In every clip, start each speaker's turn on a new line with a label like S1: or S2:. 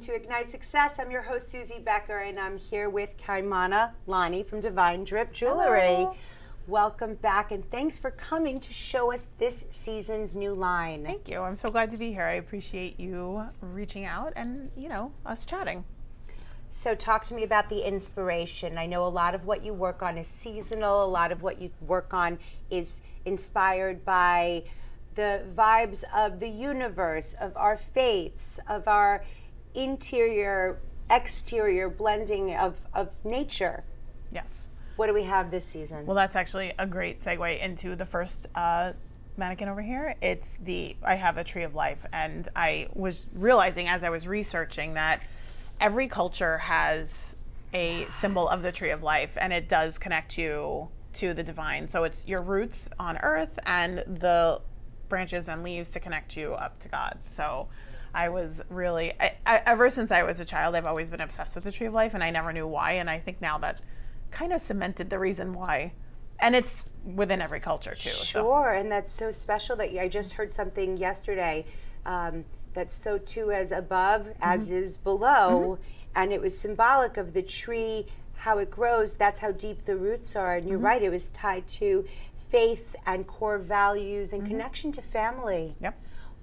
S1: to Ignite Success. I'm your host, Suzie Becker, and I'm here with Kaimana Lani from Divine Drip Jewelry.
S2: Hello.
S1: Welcome back, and thanks for coming to show us this season's new line.
S2: Thank you. I'm so glad to be here. I appreciate you reaching out and, us chatting.
S1: So talk to me about the inspiration. I know a lot of what you work on is seasonal. A lot of what you work on is inspired by the vibes of the universe, of our faiths, of our interior, exterior blending of nature.
S2: Yes.
S1: What do we have this season?
S2: Well, that's actually a great segue into the first mannequin over here. I have a tree of life, and I was realizing as I was researching that every culture has a symbol of the tree of life, and it does connect you to the divine. So it's your roots on earth and the branches and leaves to connect you up to God. So I was really, ever since I was a child, I've always been obsessed with the tree of life, and I never knew why. And I think now that kind of cemented the reason why. And it's within every culture too.
S1: Sure, and that's so special that I just heard something yesterday that's so too as above as is below, and it was symbolic of the tree, how it grows, that's how deep the roots are. And you're right, it was tied to faith and core values and connection to family.
S2: Yep.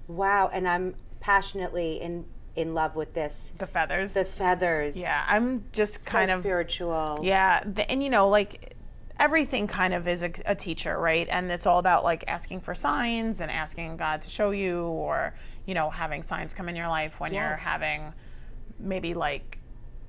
S1: Wow, and I'm passionately in love with this.
S2: The feathers.
S1: The feathers.
S2: Yeah, I'm just kind of
S1: spiritual.
S2: Yeah, and everything kind of is a teacher, right? And it's all about like asking for signs and asking God to show you, or having signs come in your life when you're having maybe like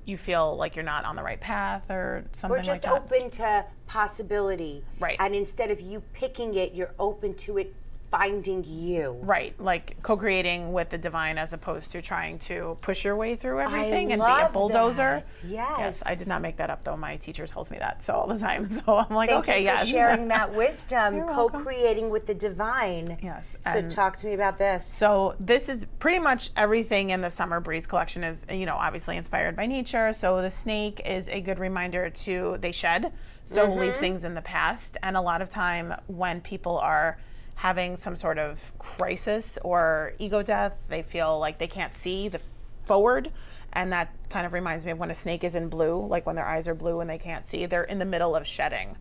S2: you feel like you're not on the right path or something like that.
S1: Or just open to possibility.
S2: Right.
S1: And instead of you picking it, you're open to it finding you.
S2: Right, like co-creating with the divine as opposed to trying to push your way through everything and be
S1: love
S2: a bulldozer.
S1: that. Yes.
S2: I did not make that up though. My teacher tells me that all the time. So I'm like,
S1: Thank
S2: okay,
S1: you for
S2: yes.
S1: sharing that wisdom,
S2: You're welcome.
S1: co-creating with the divine.
S2: Yes.
S1: So
S2: and
S1: talk to me about this.
S2: So this is pretty much everything in the Summer Breeze collection is, obviously inspired by nature. So the snake is a good reminder they shed, so leave things in the past. And a lot of time when people are having some sort of crisis or ego death, they feel like they can't see the forward. And that kind of reminds me of when a snake is in blue, like when their eyes are blue and they can't see, they're in the middle of shedding.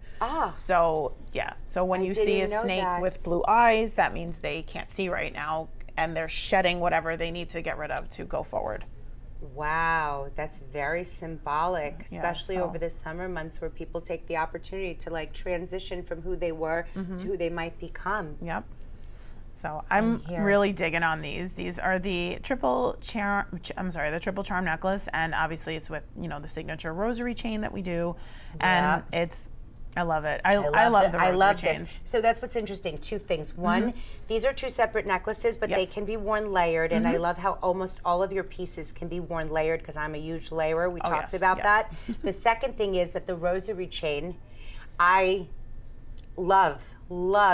S2: So yeah. So when you see a snake with blue eyes, that means they can't see right now and they're shedding whatever they need to get rid of to go forward.
S1: Wow, that's very symbolic, especially over the summer months where people take the opportunity to like transition from who they were to who they might become.
S2: Yep. So I'm really digging on these. These are the triple charm necklace, and obviously it's with the signature rosary chain that we do, and I love it. I love the rosary chains.
S1: This. So that's what's interesting. Two things. One, these are two separate necklaces, but they can be worn layered, and I love how almost all of your pieces can be worn layered because I'm a huge layerer. We talked about that. The second thing is that the rosary chain, I love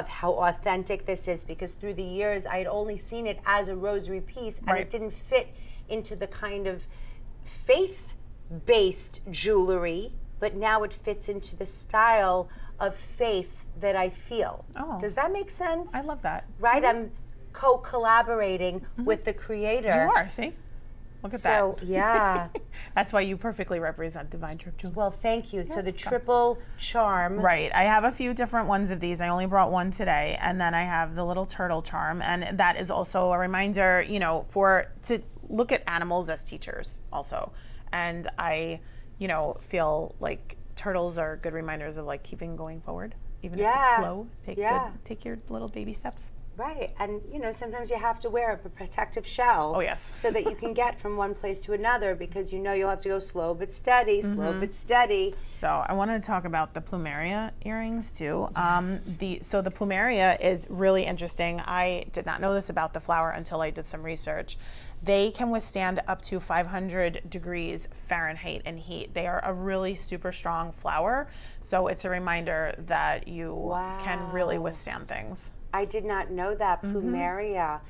S1: how authentic this is, because through the years I had only seen it as a rosary piece, and it didn't fit into the kind of faith-based jewelry, but now it fits into the style of faith that I feel. Does that make sense?
S2: I love that.
S1: Right? I'm co-collaborating with the creator.
S2: You are, see? Look at that.
S1: So, yeah.
S2: That's why you perfectly represent Divine Drip Jewelry.
S1: Well, thank you. So the triple charm.
S2: Right. I have a few different ones of these. I only brought one today. And then I have the little turtle charm. And that is also a reminder, to look at animals as teachers also. And I feel like turtles are good reminders of like keeping going forward, even if it's slow. Take your little baby steps.
S1: Right, and sometimes you have to wear a protective shell.
S2: Oh yes.
S1: So that you can get from one place to another, because you'll have to go slow but steady, slow but steady.
S2: So I want to talk about the plumeria earrings too.
S1: Yes.
S2: The plumeria is really interesting. I did not know this about the flower until I did some research. They can withstand up to 500 degrees Fahrenheit in heat. They are a really super strong flower. So it's a reminder that you can really withstand things.
S1: I did not know that, plumeria.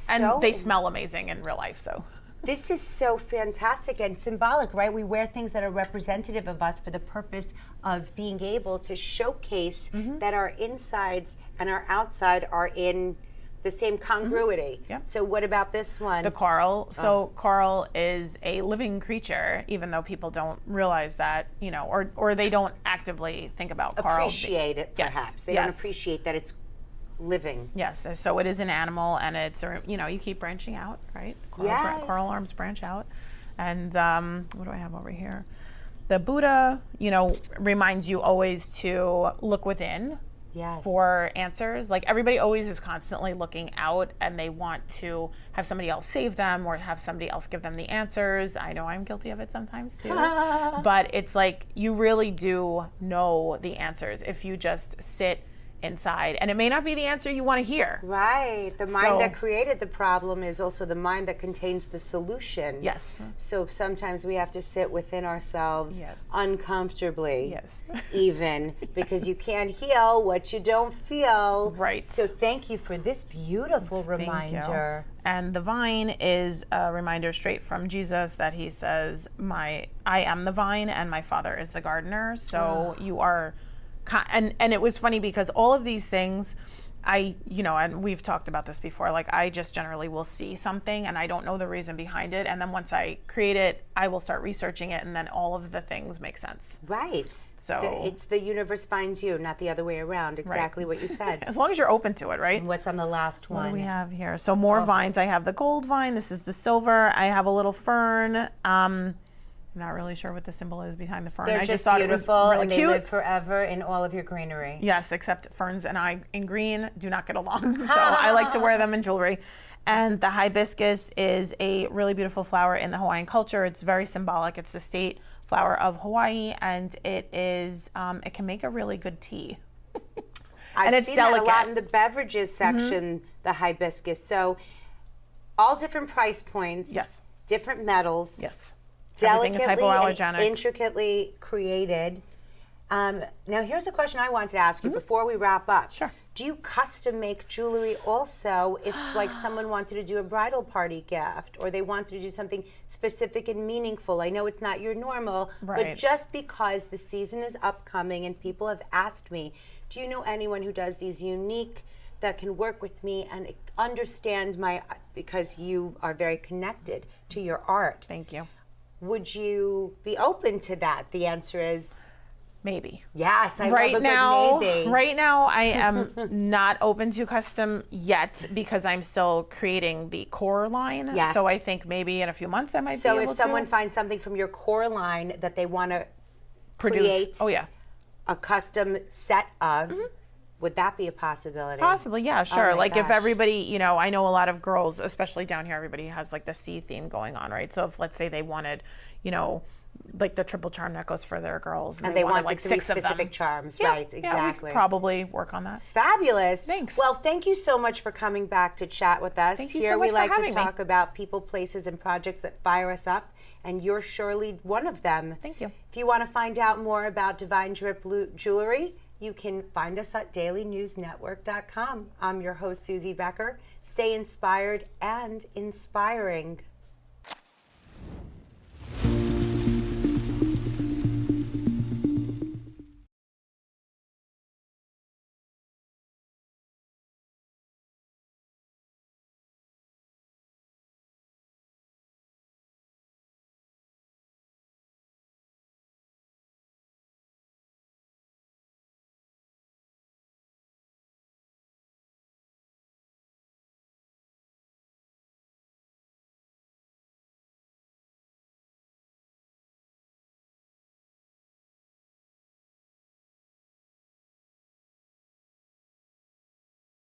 S2: And they smell amazing in real life, so.
S1: This is so fantastic and symbolic, right? We wear things that are representative of us for the purpose of being able to showcase that our insides and our outside are in the same congruity.
S2: Yep.
S1: So what about this one?
S2: The coral. So coral is a living creature, even though people don't realize that, you know, or they don't actively think about coral.
S1: Appreciate it, perhaps. They don't appreciate that it's living.
S2: Yes. So it is an animal, and it's, you know, you keep branching out, right? Coral arms branch out. And what do I have over here? The Buddha, you know, reminds you always to look within.
S1: Yes.
S2: For answers. Like everybody always is constantly looking out, and they want to have somebody else save them or have somebody else give them the answers. I know I'm guilty of it sometimes too. But it's like you really do know the answers if you just sit inside, and it may not be the answer you want to hear.
S1: Right. The mind that created the problem is also the mind that contains the solution.
S2: Yes.
S1: So sometimes we have to sit within ourselves uncomfortably.
S2: Yes.
S1: Even because you can't heal what you don't feel.
S2: Right.
S1: So thank you for this beautiful reminder.
S2: And the vine is a reminder straight from Jesus that he says, I am the vine and my Father is the gardener. So you are. And it was funny because all of these things, and we've talked about this before, like I just generally will see something and I don't know the reason behind it. And then once I create it, I will start researching it, and then all of the things make sense.
S1: Right.
S2: So
S1: it's the universe finds you, not the other way around. Exactly what you said.
S2: As long as you're open to it, right?
S1: And what's on the last one?
S2: What do we have here? So more vines. I have the gold vine. This is the silver. I have a little fern. I'm not really sure what the symbol is behind the fern.
S1: They're
S2: I
S1: just
S2: thought
S1: beautiful,
S2: it was really
S1: and they
S2: cute.
S1: live forever in all of your greenery.
S2: Yes, except ferns and I in green do not get along. So I like to wear them in jewelry. And the hibiscus is a really beautiful flower in the Hawaiian culture. It's very symbolic. It's the state flower of Hawaii, and it is it can make a really good tea.
S1: I've seen that a lot in the beverages section, the hibiscus. So all different price points.
S2: Yes.
S1: Different metals.
S2: Yes.
S1: Delicately and intricately created. Now here's a question I wanted to ask you before we wrap up.
S2: Sure.
S1: Do you custom make jewelry also if like someone wanted to do a bridal party gift or they wanted to do something specific and meaningful? I know it's not your normal, but just because the season is upcoming and people have asked me, do you know anyone who does these unique that can work with me and understand because you are very connected to your art.
S2: Thank you.
S1: Would you be open to that? The answer is
S2: maybe.
S1: Yes, I love a good maybe.
S2: Right now, I am not open to custom yet because I'm still creating the core line.
S1: Yes.
S2: So I think maybe in a few months I might be
S1: So
S2: able
S1: if someone finds something from your core line that they want to
S2: create
S1: a custom set of, would that be a possibility?
S2: Possibly, yeah, sure.
S1: Oh
S2: like if everybody, I know a lot of girls, especially down here, everybody has like the sea theme going on, right? So if let's say they wanted, like the triple charm necklace for their girls.
S1: And they wanted
S2: like
S1: 3
S2: 6
S1: specific charms, right, exactly.
S2: Yeah, we could probably work on that.
S1: Fabulous.
S2: Thanks.
S1: Well, thank you so much for coming back to chat with us.
S2: Thank you
S1: Here
S2: so much
S1: we like
S2: for
S1: to
S2: having
S1: talk
S2: me.
S1: about people, places, and projects that fire us up, and you're surely one of them.
S2: Thank you.
S1: If you want to find out more about Divine Drip Jewelry, you can find us at dailynewsnetwork.com. I'm your host, Suzie Becker. Stay inspired and inspiring.